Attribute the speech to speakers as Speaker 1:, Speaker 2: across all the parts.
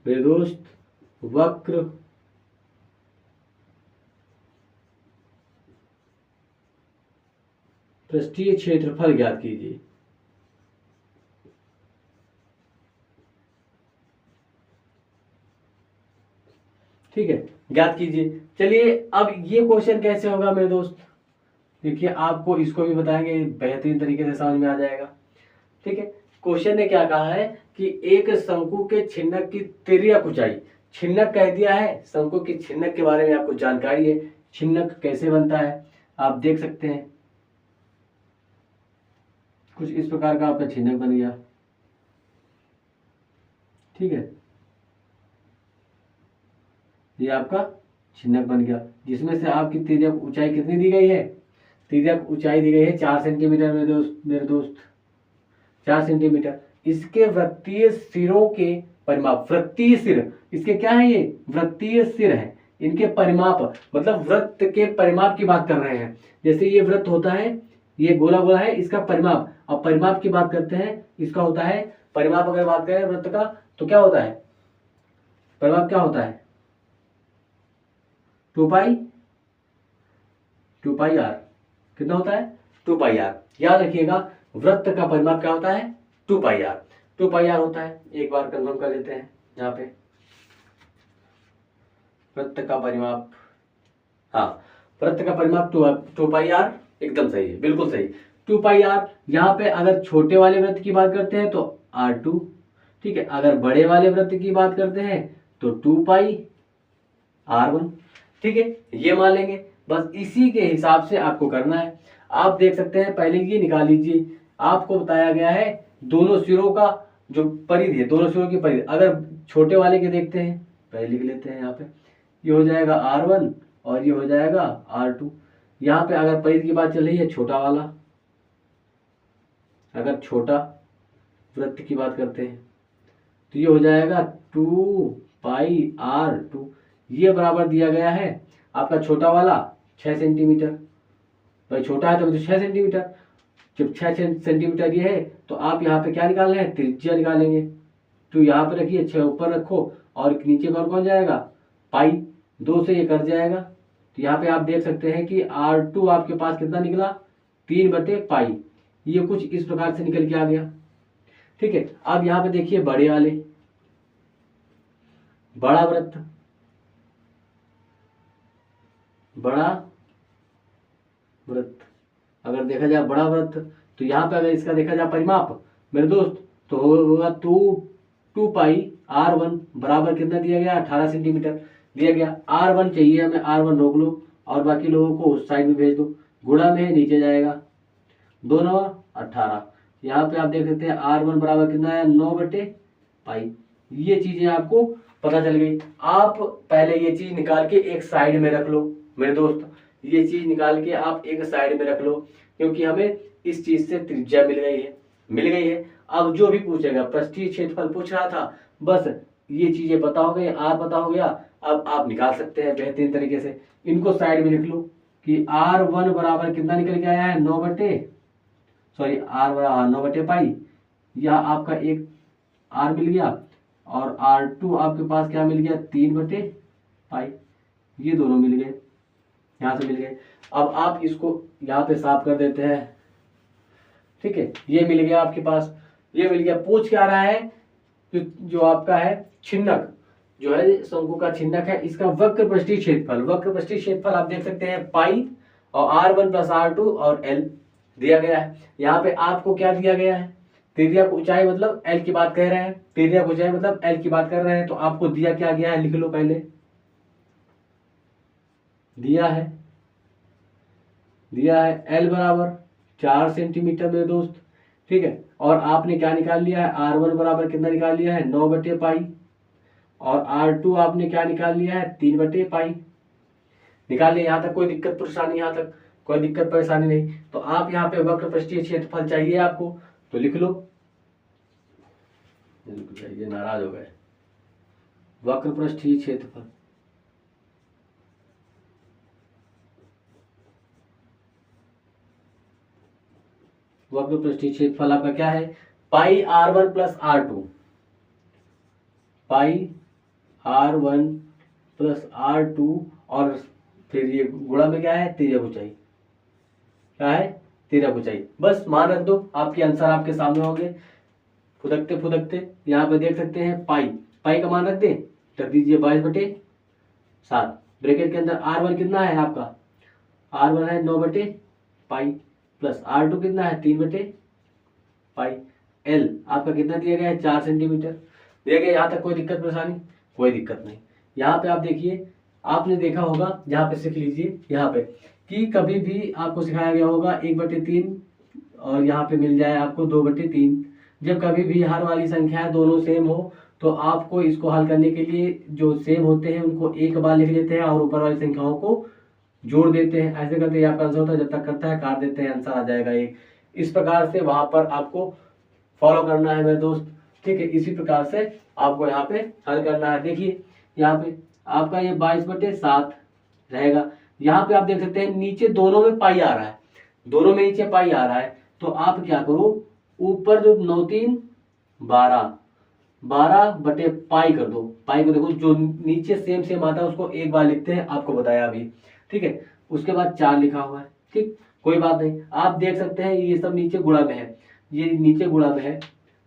Speaker 1: मेरे दोस्त वक्र पृष्ठीय क्षेत्रफल ज्ञात कीजिए। ठीक है, ज्ञात कीजिए। चलिए अब ये क्वेश्चन कैसे होगा मेरे दोस्त, देखिए आपको इसको भी बताएंगे, बेहतरीन तरीके से समझ में आ जाएगा। ठीक है, क्वेश्चन ने क्या कहा है कि एक शंकु के छिन्नक की तिर्यक ऊंचाई, छिन्नक कह दिया है, शंकु की छिन्नक के बारे में आपको जानकारी है, छिन्नक कैसे बनता है आप देख सकते हैं। कुछ इस प्रकार का आपका छिन्नक बन गया। ठीक है, ये आपका छिन्नक बन गया, जिसमें से आपकी तिर्यक ऊंचाई कितनी दी गई है, तिर्यक ऊंचाई दी गई है 4 सेंटीमीटर मेरे दोस्त 4 सेंटीमीटर। इसके वृत्तीय सिरों के परिमाप, वृत्तीय सिर इसके क्या है, ये वृत्तीय सिर है, इनके परिमाप मतलब वृत्त के परिमाप की बात कर रहे हैं। जैसे ये वृत्त होता है, ये गोला गोला है, इसका परिमाप, अब परिमाप की बात करते हैं, इसका होता है परिमाप। अगर बात करें वृत्त का तो क्या होता है, परिमाप क्या होता है, 2 पाई आर। कितना होता है, 2 पाई आर। याद रखिएगा वृत्त का परिमाप क्या होता है, 2 पाई आर, 2 पाई आर होता है। एक बार कंफर्म कर लेते हैं यहाँ पे, वृत्त का परिमाप, हाँ वृत्त का परिमाप 2 पाई आर, एकदम सही है, बिल्कुल सही 2 पाई आर। यहाँ पे अगर छोटे वाले वृत्त की बात करते हैं तो R2, ठीक है, अगर बड़े वाले वृत्त की बात करते हैं तो 2 पाई R1। ठीक है, ये मान लेंगे, बस इसी के हिसाब से आपको करना है। आप देख सकते हैं, पहले ये निकाल लीजिए, आपको बताया गया है दोनों सिरों का जो परिधि है, दोनों सिरों की परिधि। अगर छोटे वाले के देखते हैं, पहले लिख लेते हैं यहाँ पे, ये हो जाएगा R1 और ये हो जाएगा R2। यहाँ पे अगर परिधि की बात चल रही है छोटा वाला, अगर छोटा वृत्त की बात करते हैं तो ये हो जाएगा 2 पाई R2। ये बराबर दिया गया है आपका छोटा वाला 6 सेंटीमीटर, भाई छोटा है तो 6 सेंटीमीटर, जब 6 सेंटीमीटर ये है तो आप यहाँ पे क्या निकाल रहे हैं, त्रिज्या निकालेंगे। तो यहाँ पे रखिए, 6 ऊपर रखो और नीचे कौन कौन जाएगा, पाई, 2 से ये कट जाएगा। तो यहाँ पे आप देख सकते हैं कि R2 आपके पास कितना निकला, 3/पाई। ये कुछ इस प्रकार से निकल के आ गया। ठीक है, अब यहाँ पे देखिए बड़े वाले, बड़ा वृत्त, बड़ा वृत्त, अगर देखा जाए बड़ा वृत्त तो यहाँ पे अगर इसका देखा जाए परिमाप मेरे दोस्त तो होगा 2 पाई R1 बराबर कितना दिया गया, 18 सेंटीमीटर दिया गया। R1 चाहिए हमें, R1 रोक लो और बाकी लोगों को उस साइड में भेज दो, गुणा में नीचे जाएगा, 2 9 18। यहाँ पे आप देख सकते हैं R1 बराबर कितना है, 9/पाई। ये चीजें आपको पता चल गई। आप पहले ये चीज निकाल के एक साइड में रख लो मेरे दोस्त, ये चीज निकाल के आप एक साइड में रख लो, क्योंकि हमें इस चीज से त्रिज्या मिल गई है, मिल गई है। अब जो भी पूछेगा, पृष्ठीय क्षेत्रफल पूछ रहा था, बस ये चीजें पता हो गई, R पता हो गया, अब आप निकाल सकते हैं बेहतरीन तरीके से। इनको साइड में लिख लो कि R1 बराबर कितना निकल के आया है, 9/पाई। यह आपका एक R मिल गया और R2 आपके पास क्या मिल गया, 3/पाई। ये दोनों मिल गए, यहाँ से मिल गए। अब आप इसको यहाँ पे साफ कर देते हैं। ठीक है, ये मिल गया आपके पास, ये मिल गया। पूछ क्या रहा है, जो आपका है छिन्नक, जो है शंकु का छिन्नक है, इसका वक्र पृष्ठीय क्षेत्रफल, वक्र पृष्ठीय क्षेत्रफल आप देख सकते हैं पाई और R1 + R2 और L दिया गया है। यहाँ पे आपको क्या दिया गया है, तिर्यक ऊंचाई मतलब L की बात कर रहे हैं, तिर्यक ऊंचाई मतलब L की बात कर रहे हैं, तो आपको दिया क्या गया है, लिख लो पहले, दिया है L बराबर 4 सेंटीमीटर मेरे दोस्त। ठीक है, और आपने क्या निकाल लिया है, R1 बराबर कितना निकाल लिया है, 9/पाई, और R2 आपने क्या निकाल लिया है, 3/पाई निकाल लिया। यहाँ तक कोई दिक्कत परेशानी, यहाँ तक कोई दिक्कत परेशानी नहीं। तो आप यहाँ पे वक्र पृष्ठीय क्षेत्रफल चाहिए आपको, तो लिख लो, ये नाराज हो गए, वक्र पृष्ठीय क्षेत्रफल, वक्र पृष्ठीय क्षेत्रफल आपका क्या है, पाई R1 + R2, पाई R1 प्लस R2 और फिर ये गुणा में क्या है, तिर्यक ऊंचाई, क्या है, तिर्यक ऊंचाई। बस मान रख दो, आपके आंसर आपके सामने होंगे। फुदकते फुदकते यहाँ पे देख सकते हैं पाई, पाई का मान रख दें, रख दीजिए 22/7। ब्रैकेट के अंदर R1 कितना है आपका, R1 है 9/पाई, प्लस R2 कितना है 3/पाई। L आपका कितना दिया गया है, 4 सेंटीमीटर दिया गया। यहाँ तक कोई दिक्कत परेशानी, कोई दिक्कत नहीं। यहाँ पे आप देखिए, आपने देखा होगा, यहाँ पे सीख लीजिए यहाँ पे कि कभी भी आपको सिखाया गया होगा 1/3 और यहाँ पे मिल जाए आपको 2/3। जब कभी भी हर वाली संख्याएं दोनों सेम हो तो आपको इसको हल करने के लिए जो सेम होते हैं उनको एक बार लिख लेते हैं और ऊपर वाली संख्याओं को जोड़ देते हैं। ऐसे करते आपका आंसर होता है, जब तक करता है काट देते हैं, आंसर आ जाएगा एक। इस प्रकार से वहां पर आपको फॉलो करना है मेरे दोस्त, ठीक है। इसी प्रकार से आपको यहाँ पे हल करना है। देखिए यहाँ पे आपका ये 22/7 रहेगा। यहाँ पे आप देख सकते हैं नीचे दोनों में पाई आ रहा है, दोनों में नीचे पाई आ रहा है, तो आप क्या करो, ऊपर जो 9 3 12/पाई कर दो। पाई को देखो, जो नीचे सेम सेम आता है उसको एक बार लिखते हैं, आपको बताया अभी, ठीक है। उसके बाद 4 लिखा हुआ है, ठीक, कोई बात नहीं। आप देख सकते हैं ये सब नीचे गुणा में है, ये नीचे गुणा में है,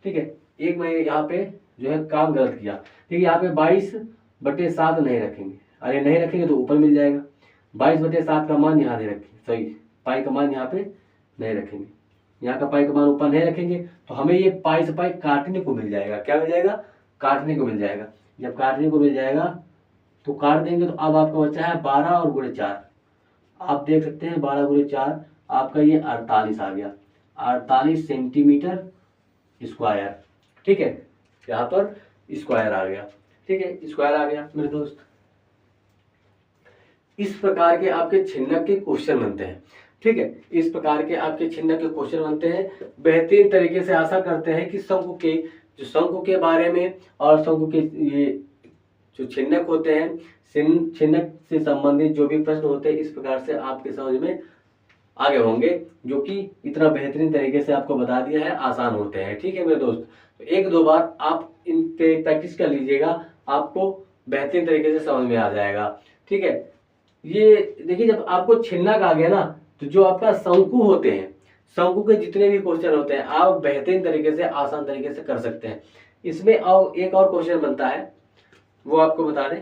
Speaker 1: ठीक है। एक मैं यहाँ पे जो है काम गलत किया, ठीक है। यहाँ पे 22/7 नहीं रखेंगे, अरे नहीं रखेंगे तो ऊपर मिल जाएगा। 22/7 का मान यहाँ नहीं रखेंगे, सही, पाई का मान यहाँ पे नहीं रखेंगे, यहाँ का पाई का मान ऊपर नहीं रखेंगे, तो हमें ये पाई से पाई काटने को मिल जाएगा। क्या मिल जाएगा, काटने को मिल जाएगा। जब काटने को मिल जाएगा तो काट देंगे, तो अब आपका बचा है 12 और गुणे 4। आप देख सकते हैं 12 गुणे 4 आपका ये 48 आ गया, 48 सेंटीमीटर स्क्वायर, ठीक है। यहाँ पर स्क्वायर आ गया, ठीक है, स्क्वायर आ गया मेरे दोस्त। इस प्रकार के आपके छिन्नक के क्वेश्चन बनते हैं, ठीक है। इस प्रकार के आपके छिन्नक के क्वेश्चन बनते हैं। बेहतरीन तरीके से आशा करते हैं कि शंकु के बारे में और शंकु के ये जो छिन्नक होते हैं, छिन्नक से संबंधित जो भी प्रश्न होते हैं, इस प्रकार से आपके समझ में आगे होंगे, जो कि इतना बेहतरीन तरीके से आपको बता दिया है, आसान होते हैं, ठीक है मेरे दोस्त। तो 1-2 बार आप इन पे प्रैक्टिस कर लीजिएगा, आपको बेहतरीन तरीके से समझ में आ जाएगा, ठीक है। ये देखिए, जब आपको छिन्नक आ गया ना, तो जो आपका शंकु होते हैं, शंकु के जितने भी क्वेश्चन होते हैं, आप बेहतरीन तरीके से, आसान तरीके से कर सकते हैं। इसमें और एक और क्वेश्चन बनता है, वो आपको बता दें।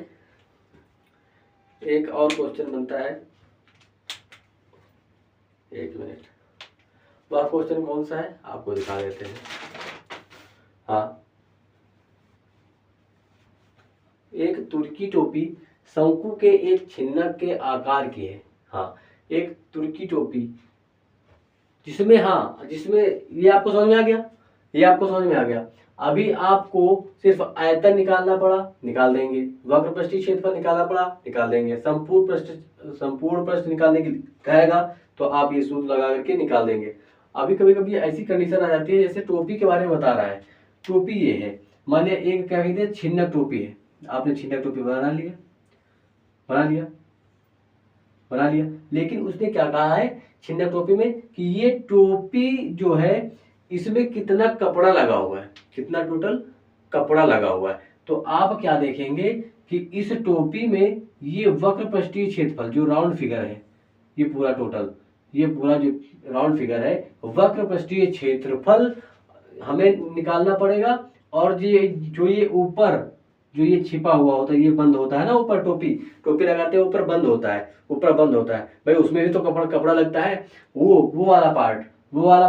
Speaker 1: एक और क्वेश्चन बनता है, एक मिनट, वह क्वेश्चन कौन सा है आपको दिखा देते हैं। हाँ, एक तुर्की टोपी शंकु के एक छिन्नक के आकार की है। हाँ, एक तुर्की टोपी जिसमें ये आपको समझ में आ गया, ये आपको समझ में आ गया। अभी आपको सिर्फ आयतन निकालना पड़ा, निकाल देंगे। वक्र पृष्ठीय क्षेत्रफल निकालना पड़ा, निकाल देंगे। संपूर्ण पृष्ठ निकालने के लिए कहेगा तो आप ये सूत्र लगा करके निकाल देंगे। अभी कभी कभी ऐसी कंडीशन आ जाती है, जैसे टोपी के बारे में बता रहा है, टोपी ये है, मान लिया एक क्या कहते हैं छिन्नक टोपी है, आपने छिन्नक टोपी बना लिया, लेकिन उसने क्या कहा है छिन्नक टोपी में कि ये टोपी जो है इसमें कितना कपड़ा लगा हुआ है, कितना टोटल कपड़ा लगा हुआ है। तो आप क्या देखेंगे कि इस टोपी में ये वक्र पृष्ठीय क्षेत्रफल जो राउंड फिगर है, ये पूरा टोटल, ये पूरा जो राउंड फिगर है, वक्र पृष्ठीय क्षेत्रफल हमें निकालना पड़ेगा। और जो ये ऊपर जो ये छिपा हुआ होता है, ये बंद होता है ना, ऊपर टोपी लगाते हैं, ऊपर बंद होता है, ऊपर बंद होता है भाई, उसमें भी तो कपड़ा लगता है। वो वाला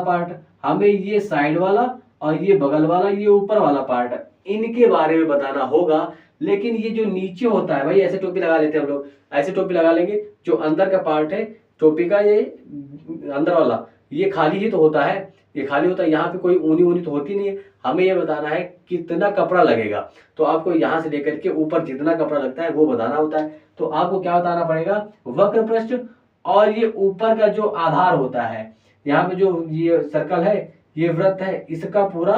Speaker 1: पार्ट हमें ये साइड वाला और ये बगल वाला, ये ऊपर वाला पार्ट, इनके बारे में बताना होगा। लेकिन ये जो नीचे होता है भाई, ऐसे टोपी लगा लेते हैं हम लोग, ऐसे टोपी लगा लेंगे, जो अंदर का पार्ट है टोपी का, ये अंदर वाला ये खाली ही तो होता है, ये खाली होता है, यहाँ पे कोई ऊनी तो होती नहीं है। हमें ये बताना है कितना कपड़ा लगेगा, तो आपको यहाँ से लेकर के ऊपर जितना कपड़ा लगता है वो बताना होता है। तो आपको क्या बताना पड़ेगा, वक्र पृष्ठ और ये ऊपर का जो आधार होता है, यहाँ पे जो ये सर्कल है, ये वृत्त है, इसका पूरा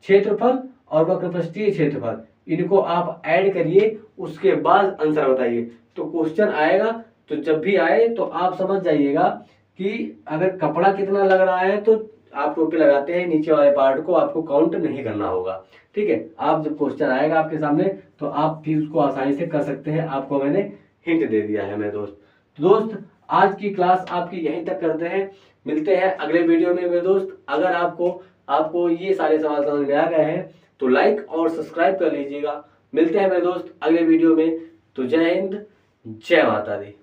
Speaker 1: क्षेत्रफल और वक्र पृष्ठीय क्षेत्रफल, इनको आप ऐड करिए, उसके बाद आंसर बताइए। तो क्वेश्चन आएगा, तो जब भी आए तो आप समझ जाइएगा कि अगर कपड़ा कितना लग रहा है तो आप टोपी लगाते हैं नीचे वाले पार्ट को आपको काउंट नहीं करना होगा। ठीक है, आप जब क्वेश्चन आएगा आपके सामने तो आप भी उसको आसानी से कर सकते हैं। आपको मैंने हिंट दे दिया है मेरे दोस्त। तो दोस्त आज की क्लास आपकी यहीं तक करते हैं, मिलते हैं अगले वीडियो में मेरे दोस्त। अगर आपको ये सारे सवाल समझ में आ गए हैं तो लाइक और सब्सक्राइब कर लीजिएगा। मिलते हैं मेरे दोस्त अगले वीडियो में। तो जय हिंद, जय माता दी।